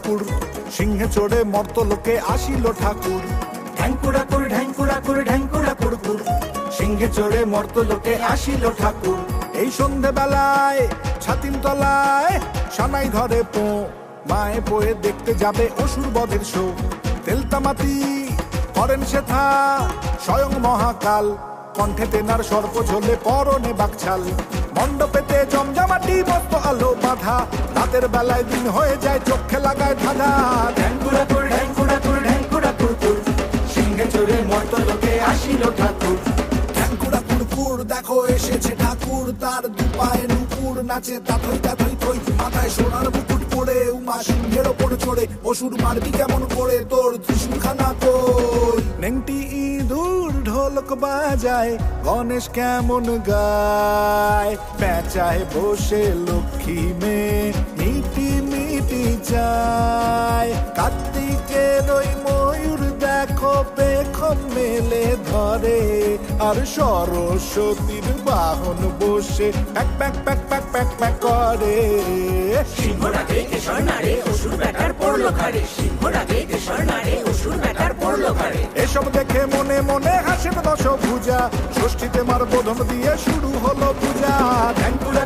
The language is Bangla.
কুড়কুড়, সিংহে চড়ে মর্তলোকে আসিল ঠাকুর। ঢ্যাঙ্কুড়াকুর ঢ্যাঙ্কুড়াকুর ঢ্যাঙ্কুড়াকুর কুড়, সিংহে চড়ে মর্তলোকে আসিল ঠাকুর। এই সন্ধে বেলায় ছাতিম তলায় সানাই ধরে পো, মায়ে পোয়ে দেখতে যাবে অসুর বধের শো। তেলতামাতি করেন সেথা স্বয়ং মহাকাল, কণ্ঠে তেনার সর্প ঝোলে পরনে বাকছাল। মণ্ডপেতে জমজমাটি মস্ত আলো বাঁধা, রাতের বেলায় দিন হয়ে যায় চোখে লাগায় ধাঁধা। ঢ্যাঙ্কুড়াকুর ঢ্যাঙ্কুড়াকুর ঢ্যাঙ্কুড়াকুর কুড়, সিংহে চড়ে মর্তলোকে আসিল ঠাকুর। ঢ্যাঙ্কুড়াকুর কুড়, দেখো এসেছে ঠাকুর, তার দুপায়ে নুপুর নাচে তাথই তাথই থই। মাথায় সোনার মুকুট পরে উমা সিংহের ওপর চড়ে, অসুর মারবি কেমন করে তোর ত্রিশূলখানা কই। নেংটি ইঁদুর ঢোলক বাজায়, গণেশ কেমন গায়, পেঁচায় বসে লক্ষ্মী মেয়ে মিটি মিটি চায়। কার্তিকের ওই ময়ূর দেখো পেখম মেলে ধরে, আর সরস্বতীর বাহন বসে pack pack pack pack pack pack করে। সিংহরাগে কেশর নারে অসুর ব্যাটার পড়লো ঘাড়ে, সিংহরাগে কেশর নারে অসুর ব্যাটার পড়লো ঘাড়ে। এসব দেখে মনে মনে হাসেন দশভুজা, ষষ্ঠীতে মার বোধন দিয়ে শুরু হলো পূজা। ঢ্যাঙ্কুড়া